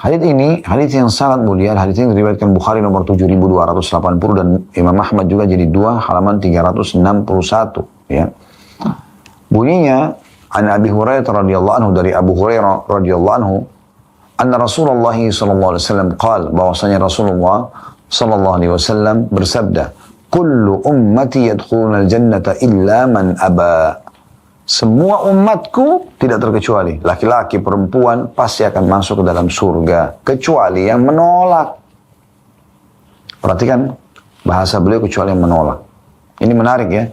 hadis ini, hadis yang sangat mulia, hadis ini diriwayatkan Bukhari nomor 7280 dan Imam Ahmad juga jadi 2 halaman 361. Ya. Bunyinya, an Abi Hurairah radhiyallahu anhu, dari Abu Hurairah radhiyallahu anhu, anna Rasulullah sallallahu alaihi wasallam qala, bahwasanya Rasulullah sallallahu alaihi wasallam bersabda, kullu ummati yadkhuluna al-jannata illa man aba. Semua umatku tidak terkecuali, laki-laki, perempuan pasti akan masuk ke dalam surga, kecuali yang menolak. Perhatikan bahasa beliau, kecuali yang menolak. Ini menarik ya.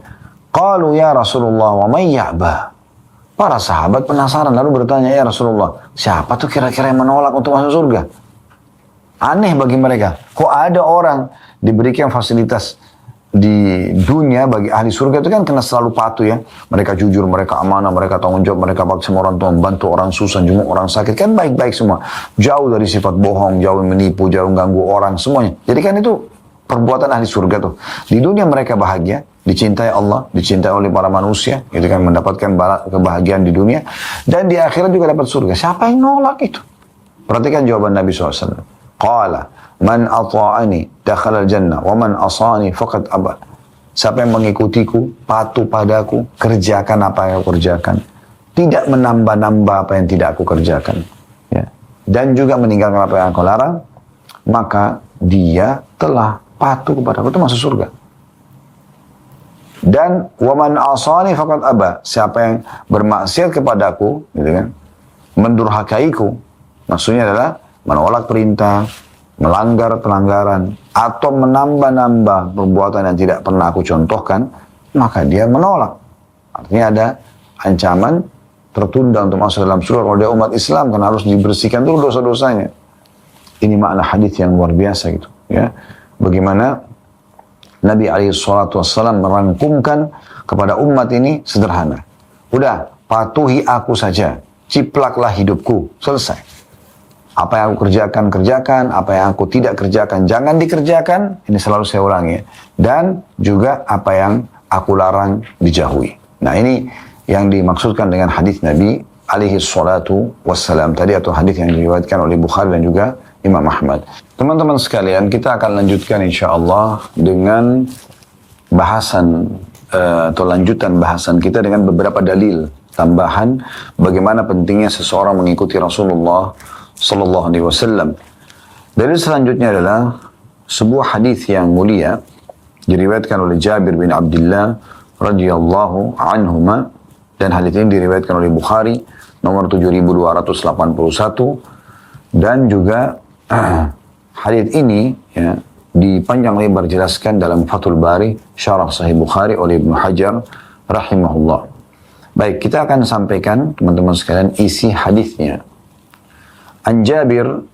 Qalu ya Rasulullah wa may ya'ba. Para sahabat penasaran lalu bertanya, ya Rasulullah, siapa tuh kira-kira yang menolak untuk masuk surga? Aneh bagi mereka. Kok ada orang diberikan fasilitas di dunia bagi ahli surga itu kan kena selalu patuh ya. Mereka jujur, mereka amanah, mereka tanggung jawab, mereka bakti sama orang tua, membantu orang susah, jenguk orang sakit. Kan baik-baik semua. Jauh dari sifat bohong, jauh menipu, jauh ganggu orang, semuanya. Jadi kan itu perbuatan ahli surga tuh. Di dunia mereka bahagia, dicintai Allah, dicintai oleh para manusia, itu kan mendapatkan kebahagiaan di dunia, dan di akhirat juga dapat surga. Siapa yang nolak itu? Perhatikan jawaban Nabi SAW. Qala, man ata'ani dakhala al-jannah, wa man asani faqad aba. Siapa yang mengikutiku, patuh padaku, kerjakan apa yang aku kerjakan, tidak menambah-nambah apa yang tidak aku kerjakan, ya, dan juga meninggalkan apa yang aku larang, maka dia telah patuh kepadaku, itu masuk surga. Dan waman asani faqad aba, siapa yang bermaksiat kepadaku, gitu kan, mendurhakaiku, maksudnya adalah menolak perintah, melanggar pelanggaran, atau menambah-nambah perbuatan yang tidak pernah aku contohkan, maka dia menolak. Artinya ada ancaman tertunda untuk masuk dalam surga kalau dia umat Islam, karena harus dibersihkan dulu dosa-dosanya. Ini makna hadis yang luar biasa gitu, ya. Bagaimana Nabi SAW merangkumkan kepada umat ini sederhana. Udah, patuhi aku saja, ciplaklah hidupku, selesai. Apa yang aku kerjakan, kerjakan. Apa yang aku tidak kerjakan, jangan dikerjakan. Ini selalu saya ulangi. Dan juga apa yang aku larang, dijauhi. Nah, ini yang dimaksudkan dengan hadis Nabi alaihi salatu wassalam tadi, atau hadis yang diriwayatkan oleh Bukhari dan juga Imam Ahmad. Teman-teman sekalian, kita akan lanjutkan insyaAllah dengan bahasan atau lanjutan bahasan kita dengan beberapa dalil tambahan bagaimana pentingnya seseorang mengikuti Rasulullah Sallallahu Alaihi Wasallam. Dalil selanjutnya adalah sebuah hadis yang mulia diriwayatkan oleh Jabir bin Abdullah radhiyallahu anhuma, dan hadis ini diriwayatkan oleh Bukhari nomor 7281, dan juga hadis ini ya dipanjang lebar jelaskan dalam Fathul Bari syarah Sahih Bukhari oleh Ibnu Hajar rahimahullah. Baik, kita akan sampaikan teman-teman sekalian isi hadisnya. An Jabir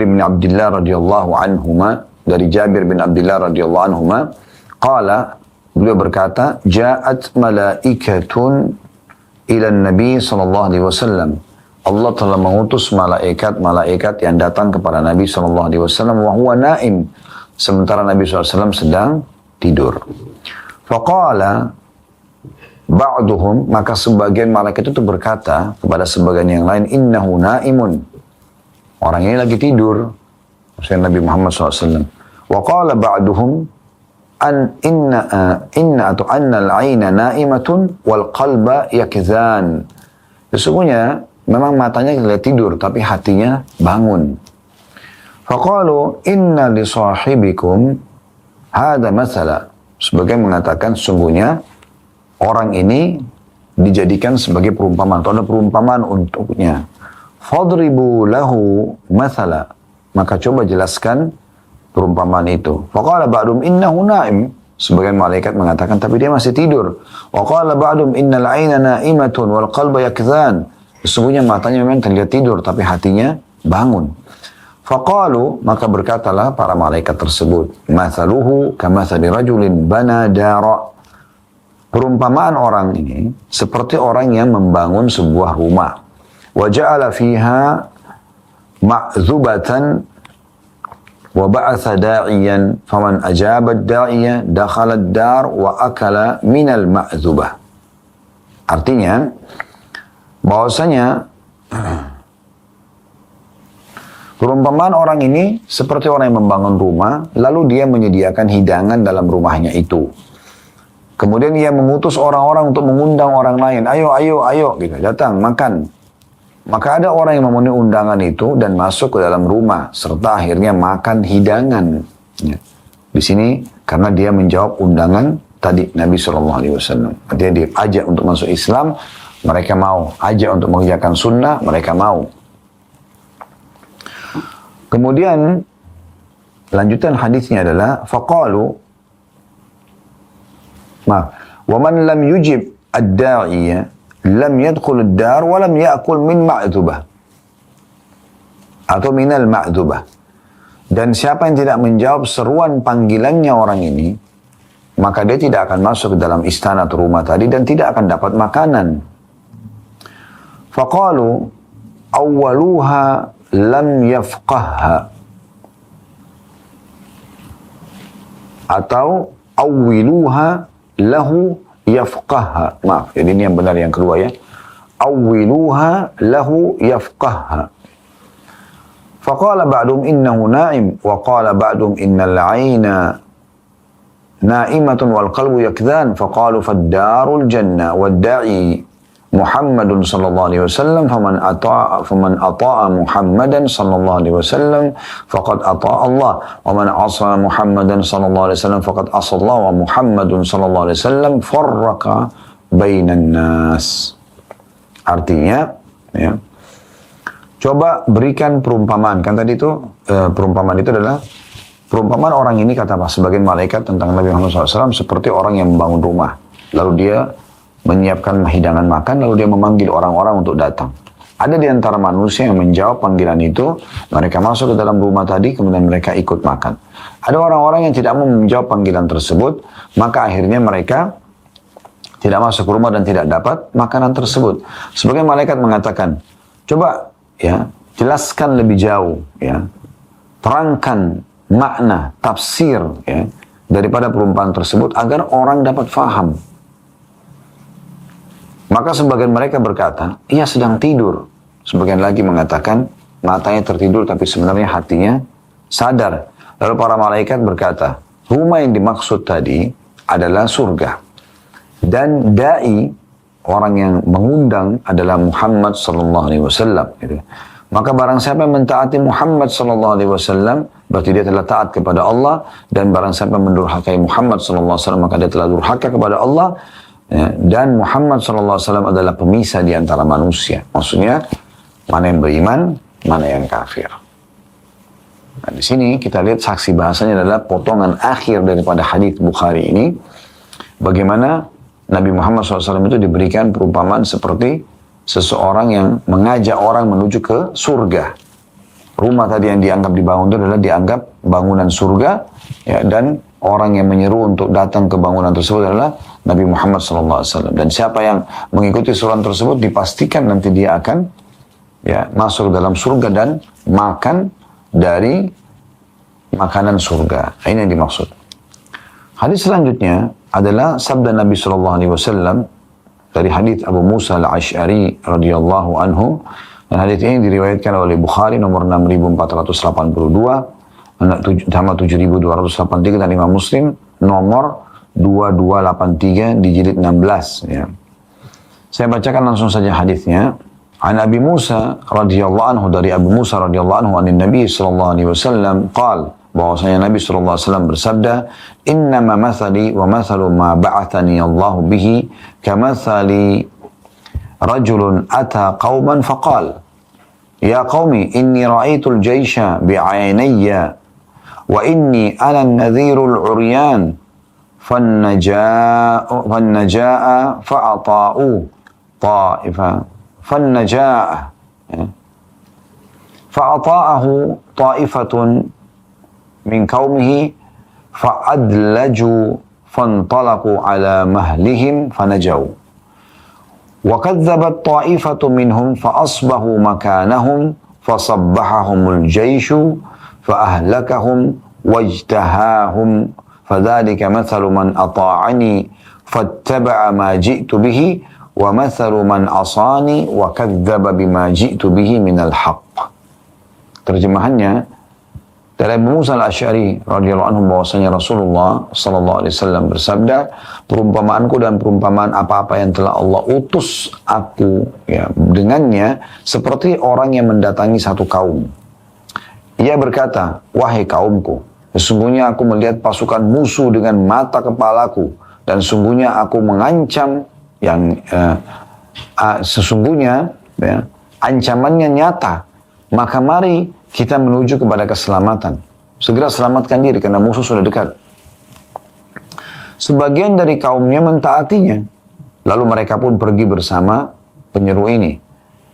bin Abdullah radhiyallahu anhuma, dari Jabir bin Abdullah radhiyallahu anhuma, qala, beliau berkata, ja'at malaikatun ila Nabi sallallahu alaihi wasallam. Allah telah mengutus malaikat yang datang kepada Nabi sallallahu alaihi wasallam wa huwa naim, sementara Nabi SAW sedang tidur. Faqala ba'duhum, maka sebagian malaikat itu berkata kepada sebagian yang lain, innahu naimun, orang ini lagi tidur, maksudnya Nabi Muhammad SAW. Wa qala ba'duhum inna al-aina naimatun wal qalba yakzan. Sesungguhnya memang matanya lagi tidur tapi hatinya bangun. Faqalu inna li sahibikum hadha mathala, sebagian mengatakan sungguhnya orang ini dijadikan sebagai perumpamaan, atau ada perumpamaan untuknya. Fadribu lahu mathala, maka coba jelaskan perumpamaan itu. Faqala ba'dum innahu naim, sebagian malaikat mengatakan tapi dia masih tidur. Wa qala ba'dum innal 'aina na'imatun wal qalba yakzan, sesungguhnya matanya memang terlihat tidur tapi hatinya bangun. Faqalu, maka berkatalah para malaikat tersebut, mathaluhu kamathali rajulin bana dara, perumpamaan orang ini seperti orang yang membangun sebuah rumah. Wa ja'ala fiha ma'zubatan wa ba'atha da'iyan faman ajaba ad-da'iya dakhala ad-dar wa akala minal ma'zubah. Artinya bahwasanya perumpamaan orang ini seperti orang yang membangun rumah, lalu dia menyediakan hidangan dalam rumahnya itu. Kemudian ia mengutus orang-orang untuk mengundang orang lain. Ayo, gitu. Datang, makan. Maka ada orang yang memenuhi undangan itu dan masuk ke dalam rumah, serta akhirnya makan hidangan. Ya. Di sini, karena dia menjawab undangan tadi Nabi SAW. Artinya diajak untuk masuk Islam, mereka mau. Ajak untuk mengerjakan sunnah, mereka mau. Kemudian, lanjutan hadisnya adalah, faqalu, wa man lam yujib ad-da'iya lam yadkhul ad-dar wa lam ya'kul min ma'dzubah atau minal ma'dzubah. Dan siapa yang tidak menjawab seruan panggilannya orang ini, maka dia tidak akan masuk ke dalam istana atau rumah tadi dan tidak akan dapat makanan. Faqalu awwaluha lam yafqahha atau awwiluha lahu yafqahha. Maaf, jadi ini yang benar yang kedua ya. Awwiluha lahu yafqahha. Faqala ba'dum innahu na'im wa qala ba'dum innal 'aina na'imatun wal qalbu yakdhan. Faqalu fad-darul jannah wad-da'i Muhammadun sallallahu alaihi wasallam faman ata'a Muhammadan sallallahu alaihi wasallam faqad ata'a Allah wa man 'asa Muhammadan sallallahu alaihi wasallam faqad 'asa Allah wa Muhammadun sallallahu alaihi wasallam farraqa bainan nas. Artinya ya, Coba berikan perumpamaan. Kan tadi itu, perumpamaan itu adalah, perumpamaan orang ini kata sebagian malaikat tentang Nabi Muhammad SAW seperti orang yang membangun rumah. Lalu dia menyiapkan hidangan makan, lalu dia memanggil orang-orang untuk datang. Ada di antara manusia yang menjawab panggilan itu, mereka masuk ke dalam rumah tadi, kemudian mereka ikut makan. Ada orang-orang yang tidak mau menjawab panggilan tersebut, maka akhirnya mereka tidak masuk ke rumah dan tidak dapat makanan tersebut. Sebagian malaikat mengatakan, coba ya jelaskan lebih jauh, ya terangkan makna, tafsir ya daripada perumpamaan tersebut agar orang dapat faham. Maka sebagian mereka berkata, ia sedang tidur. Sebagian lagi mengatakan, matanya tertidur tapi sebenarnya hatinya sadar. Lalu para malaikat berkata, rumah yang dimaksud tadi adalah surga. Dan da'i, orang yang mengundang adalah Muhammad sallallahu alaihi wasallam. Maka barang siapa yang mentaati Muhammad sallallahu alaihi wasallam, berarti dia telah taat kepada Allah. Dan barang siapa yang mendurhakai Muhammad sallallahu alaihi wasallam, maka dia telah durhaka kepada Allah. Ya, dan Muhammad SAW adalah pemisah di antara manusia. Maksudnya, mana yang beriman, mana yang kafir. Nah, di sini kita lihat saksi bahasanya adalah potongan akhir daripada hadis Bukhari ini. Bagaimana Nabi Muhammad SAW itu diberikan perumpamaan seperti seseorang yang mengajak orang menuju ke surga. Rumah tadi yang dianggap dibangun itu adalah dianggap bangunan surga. Ya, dan orang yang menyeru untuk datang ke bangunan tersebut adalah Nabi Muhammad SAW. Dan siapa yang mengikuti surat tersebut dipastikan nanti dia akan ya masuk dalam surga dan makan dari makanan surga. Ini yang dimaksud. Hadis selanjutnya adalah sabda Nabi SAW dari hadis Abu Musa al-Ash'ari radhiyallahu anhu. Dan hadis ini diriwayatkan oleh Bukhari nomor 6482, sama 7283, dan Imam Muslim nomor 2283 di jilid 16. Ya. Saya bacakan langsung saja hadisnya. An Abi Musa radhiyallahu anhu, dari Abu Musa radhiyallahu anhu an Nabi sallallahu alaihi wasallam qala, bahwasanya Nabi sallallahu alaihi wasallam bersabda, innama mathali wa mathalu ma ba'athani Allah bihi kamathali rajulun ata qauman faqala ya qaumi inni ra'aitul jaysha bi'aynayya wa inni ana an-nadhirul 'uryan فالنجاء فأطاؤوا طائفة فالنجاء فأطاءه طائفة من قومه فأدلجوا فانطلقوا على مهلهم فنجوا وكذبت طائفة منهم فأصبحوا مكانهم فصبحهم الجيش فأهلكهم واجتهاهم فذلك مثل من أطاعني فاتبع ما جئت به ومثل من عصاني وكذب بما جئت به من الحق. Terjemahannya dari Abu Musa al-Ash'ari radhiyallahu anhu, bahwasanya Rasulullah sallallahu alaihi wasallam bersabda, perumpamaanku dan perumpamaan apa-apa yang telah Allah utus aku ya dengannya seperti orang yang mendatangi satu kaum. Ia berkata, wahai kaumku, sesungguhnya aku melihat pasukan musuh dengan mata kepalaku, dan sesungguhnya aku mengancam yang sesungguhnya ya, ancamannya nyata. Maka mari kita menuju kepada keselamatan. Segera selamatkan diri karena musuh sudah dekat. Sebagian dari kaumnya mentaatinya. Lalu mereka pun pergi bersama penyeru ini.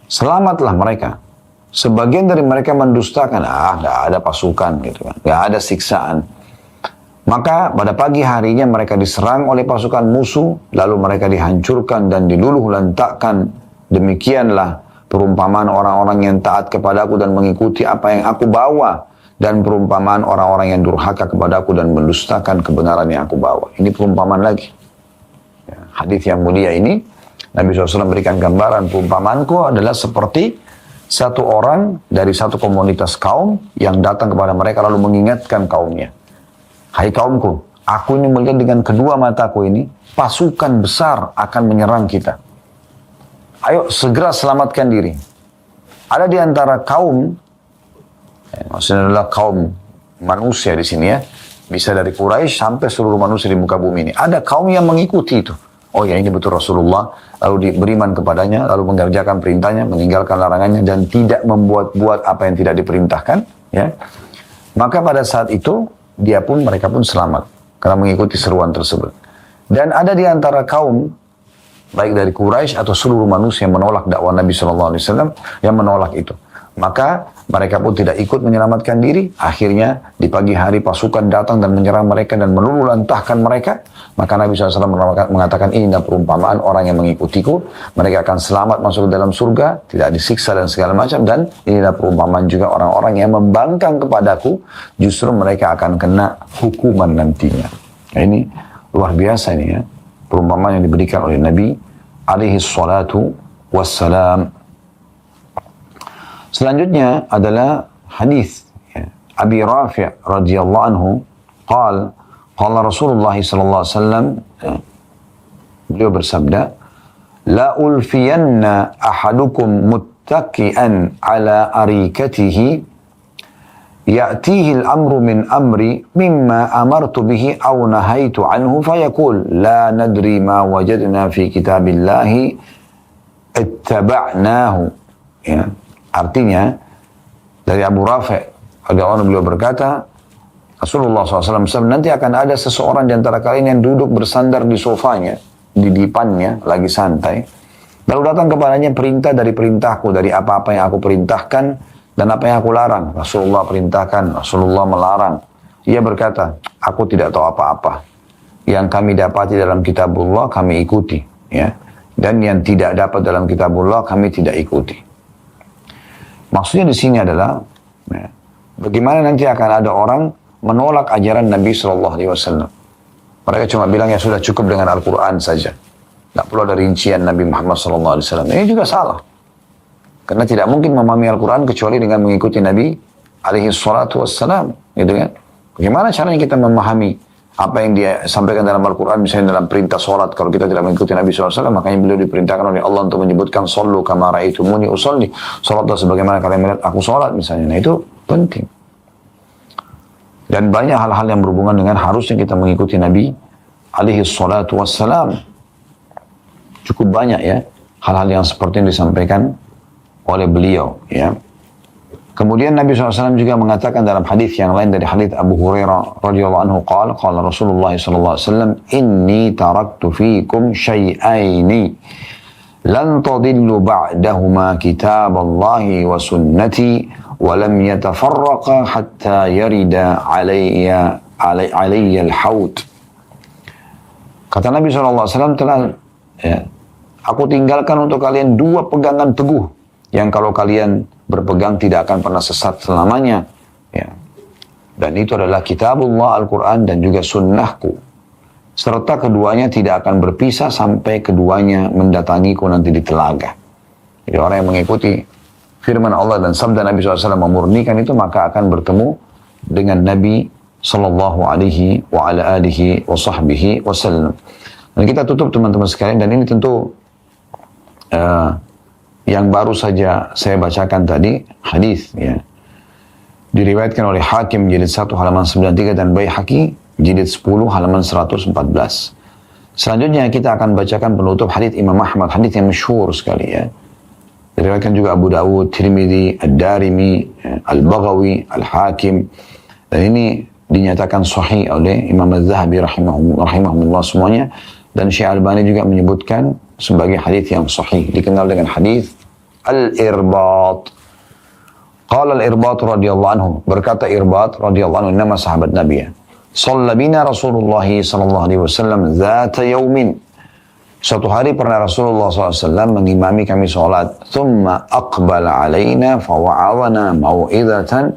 Selamatlah mereka. Sebagian dari mereka mendustakan, nggak ada pasukan gitu kan, nggak ada siksaan. Maka pada pagi harinya mereka diserang oleh pasukan musuh, lalu mereka dihancurkan dan diluluh lantakkan. Demikianlah perumpamaan orang-orang yang taat kepadaku dan mengikuti apa yang aku bawa, dan perumpamaan orang-orang yang durhaka kepadaku dan mendustakan kebenaran yang aku bawa. Ini perumpamaan lagi. Ya, hadis yang mulia ini, Nabi SAW berikan gambaran, perumpamaanku adalah seperti satu orang dari satu komunitas kaum yang datang kepada mereka lalu mengingatkan kaumnya. Hai kaumku, aku ini melihat dengan kedua mataku ini, pasukan besar akan menyerang kita. Ayo segera selamatkan diri. Ada di antara kaum, maksudnya adalah kaum manusia di sini ya, bisa dari Quraisy sampai seluruh manusia di muka bumi ini. Ada kaum yang mengikuti itu. oh ya ini betul Rasulullah, lalu beriman kepadanya, lalu mengerjakan perintahnya, meninggalkan larangannya, dan tidak membuat-buat apa yang tidak diperintahkan, ya, maka pada saat itu mereka pun selamat karena mengikuti seruan tersebut. Dan ada di antara kaum baik dari Quraisy atau seluruh manusia yang menolak dakwah Nabi SAW, yang menolak itu. Maka mereka pun tidak ikut menyelamatkan diri. Akhirnya di pagi hari pasukan datang dan menyerang mereka dan meluluhlantahkan mereka. Maka Nabi SAW mengatakan, ini perumpamaan orang yang mengikutiku. Mereka akan selamat masuk ke dalam surga, tidak disiksa dan segala macam. Dan inilah perumpamaan juga orang-orang yang membangkang kepadaku, justru mereka akan kena hukuman nantinya. Nah, ini luar biasa ini ya, perumpamaan yang diberikan oleh Nabi alaihi salatu wassalam. Selanjutnya adalah hadis ya, Abi Rafi' radhiyallahu anhu qala Rasulullah sallallahu alaihi wasallam, beliau bersabda, la ulfiyanna ahadukum muttaqian ala arikatihi ya'tihi al-amru min amri mimma amartu bihi aw nahaitu anhu fayaqul la nadri ma wajadna fi kitabillahi ittaba'nahu. Ya, artinya dari Abu Rafi' radhiyallahu anhu, beliau berkata, Rasulullah SAW nanti akan ada seseorang di antara kalian yang duduk bersandar di sofanya, di dipannya, lagi santai. Lalu datang kepadanya perintah dari perintahku, dari apa-apa yang aku perintahkan dan apa yang aku larang. Rasulullah perintahkan, Rasulullah melarang. Ia berkata, aku tidak tahu apa-apa. Yang kami dapati dalam kitabullah kami ikuti, ya. Dan yang tidak dapat dalam kitabullah kami tidak ikuti. Maksudnya di sini adalah, ya, bagaimana nanti akan ada orang menolak ajaran Nabi SAW. Mereka cuma bilang ya sudah cukup dengan Al-Quran saja. Tidak perlu ada rincian Nabi Muhammad SAW. Ini juga salah. Karena tidak mungkin memahami Al-Quran kecuali dengan mengikuti Nabi SAW. Gitu kan? Bagaimana caranya kita memahami apa yang dia sampaikan dalam Al-Quran, misalnya dalam perintah sholat, kalau kita tidak mengikuti Nabi SAW, makanya beliau diperintahkan oleh Allah untuk menyebutkan sallu kama ra'aitumuni usolli. Sholatlah sebagaimana kalian melihat aku sholat misalnya. Nah itu penting. Dan banyak hal-hal yang berhubungan dengan harusnya kita mengikuti Nabi alaihi salatu wassalam. Cukup banyak ya hal-hal yang seperti yang disampaikan oleh beliau ya. Kemudian Nabi SAW juga mengatakan dalam hadis yang lain dari hadis Abu Hurairah radhiyallahu anhu qala Rasulullah sallallahu alaihi wasallam, inni taraktu fiikum syai'aini lan tadillu ba'dahuma kitaballahi wa sunnati walam yatafarraqa hatta yarida alayya al-haud. Kata Nabi SAW telah, ya, aku tinggalkan untuk kalian dua pegangan teguh yang kalau kalian berpegang tidak akan pernah sesat selamanya. Ya. Dan itu adalah kitabullah Al-Quran dan juga sunnahku. Serta keduanya tidak akan berpisah sampai keduanya mendatangiku nanti di telaga. Jadi orang yang mengikuti firman Allah dan sabda Nabi SAW memurnikan itu, maka akan bertemu dengan Nabi Sallallahu Alaihi wa ala alihi wa sahbihi wasallam. Dan kita tutup teman-teman sekalian, dan ini tentu yang baru saja saya bacakan tadi, hadis ya. Diriwayatkan oleh Hakim jilid 1 halaman 93 dan Baihaqi jilid 10 halaman 114. Selanjutnya kita akan bacakan penutup hadis Imam Ahmad, hadis yang masyhur sekali ya. Diriwayatkan juga Abu Dawud, Tirmidzi, Ad-Darimi, Al-Baghawi, Al-Hakim. Dan ini dinyatakan sahih oleh Imam Az-Zahabi rahimahullah semuanya. Dan Syekh Albani juga menyebutkan sebagai hadis yang sahih. Dikenal dengan hadis Al-Irbat. Qala Al-Irbat radhiyallahu anhu. Berkata Irbat radhiyallahu anhu, nama sahabat Nabi ya. Shalla bina Rasulullah sallallahu alaihi wasallam zata yaumin. Suatu hari pernah Rasulullah SAW mengimami kami sholat. Thumma aqbala alaina fawa'adhana maw'idhatan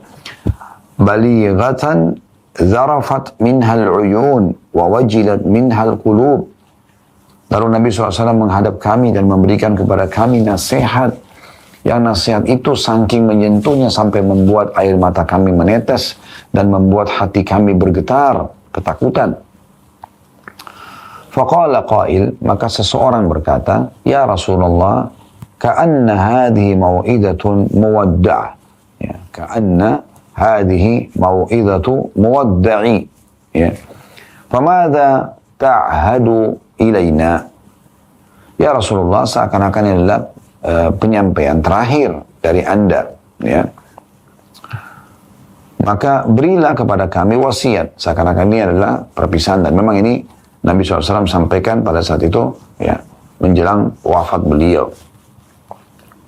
balighatan zarafat minhal uyun wa wajilat minhal qulub. Lalu Nabi SAW menghadap kami dan memberikan kepada kami nasihat. Yang nasihat itu saking menyentuhnya sampai membuat air mata kami menetes dan membuat hati kami bergetar, ketakutan. Faqala qail, maka seseorang berkata, ya Rasulullah, ka'anna hadhihi maw'idatun muwadda'ah. Ya, ka'anna hadhihi maw'idatu muwadda'i. Ya. Famadha ta'hadu ilaina? Ya Rasulullah, seakan-akan ini adalah penyampaian terakhir dari Anda, ya. Maka berilah kepada kami wasiat, seakan-akan ini adalah perpisahan. Dan memang ini Nabi SAW sampaikan pada saat itu, ya, menjelang wafat beliau.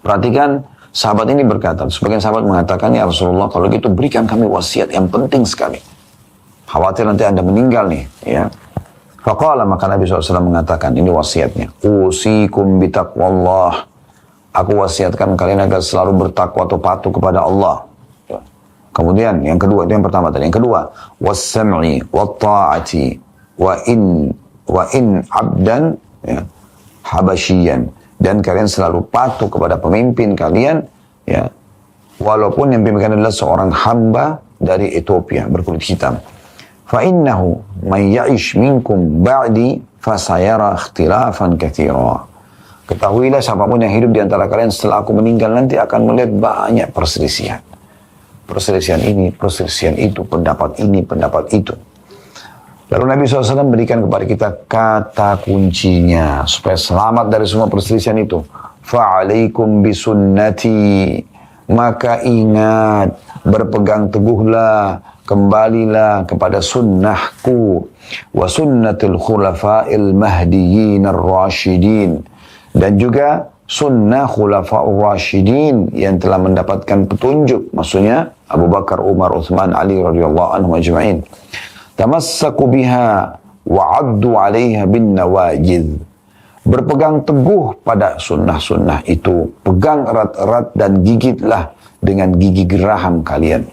Perhatikan, sahabat ini berkata, sebagian sahabat mengatakan, ya Rasulullah, kalau gitu berikan kami wasiat yang penting sekali. Khawatir nanti Anda meninggal nih, ya. Faqala, maka Nabi SAW mengatakan, ini wasiatnya. Usikum bitaqwallah. Aku wasiatkan kalian agar selalu bertakwa atau patuh kepada Allah. Kemudian yang kedua, itu yang pertama tadi. Yang kedua, was-sam'i wat-ta'ati wa in abdan, ya, habasyian. Dan kalian selalu patuh kepada pemimpin kalian, ya, walaupun yang pimpin adalah seorang hamba dari Ethiopia berkulit hitam. Fa innahu man ya'ish minkum ba'di fasayara ikhtilafan katsira. Ketahuilah, siapapun yang hidup di antara kalian setelah aku meninggal nanti akan melihat banyak perselisihan. Perselisihan ini, perselisihan itu, pendapat ini, pendapat itu. Lalu Nabi SAW berikan kepada kita kata kuncinya supaya selamat dari semua perselisihan itu. Fa'alaikum bisunnati. Maka ingat, berpegang teguhlah, kembalilah kepada sunnahku. Wa sunnatul khulafa'il mahdiyyin ar-rasyidin. Dan juga sunnah khulafa'ur rasyidin yang telah mendapatkan petunjuk. Maksudnya Abu Bakar, Umar, Uthman, Ali radhiyallahu anhum ajma'in. Tamassaku biha wa'addu 'alaiha bin nawajid. Berpegang teguh pada sunnah-sunnah itu. Pegang erat-erat dan gigitlah dengan gigi geraham kalian.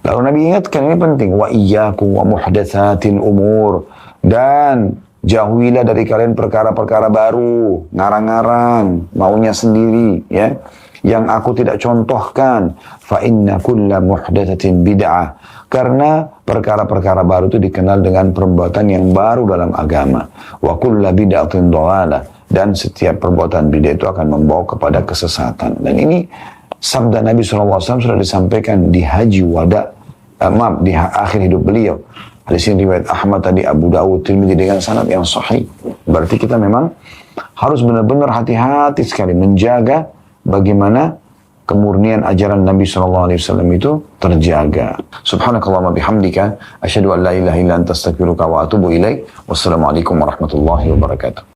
Lalu Nabi ingatkan, ini penting. Wa iyyakum wa muhdatsatil umur. Dan jauhilah dari kalian perkara-perkara baru, ngarang-ngarang, maunya sendiri, ya, yang aku tidak contohkan. Fa inna kulla muhdatsatin bid'ah. Karena perkara-perkara baru itu dikenal dengan perbuatan yang baru dalam agama. Wa kulla bid'atin dhalalah. Dan setiap perbuatan bid'ah itu akan membawa kepada kesesatan. Dan ini sabda Nabi SAW sudah disampaikan di haji wada, di akhir hidup beliau. Hadis ini riwayat Ahmad tadi, Abu Dawud, Tirmidzi dengan sanad yang sahih. Berarti kita memang harus benar-benar hati-hati sekali menjaga bagaimana kemurnian ajaran Nabi SAW itu terjaga. Subhanakallahumma bihamdika, asyhadu an la ilaha illa anta astaghfiruka wa atubu ilaik. Wassalamualaikum warahmatullahi wabarakatuh.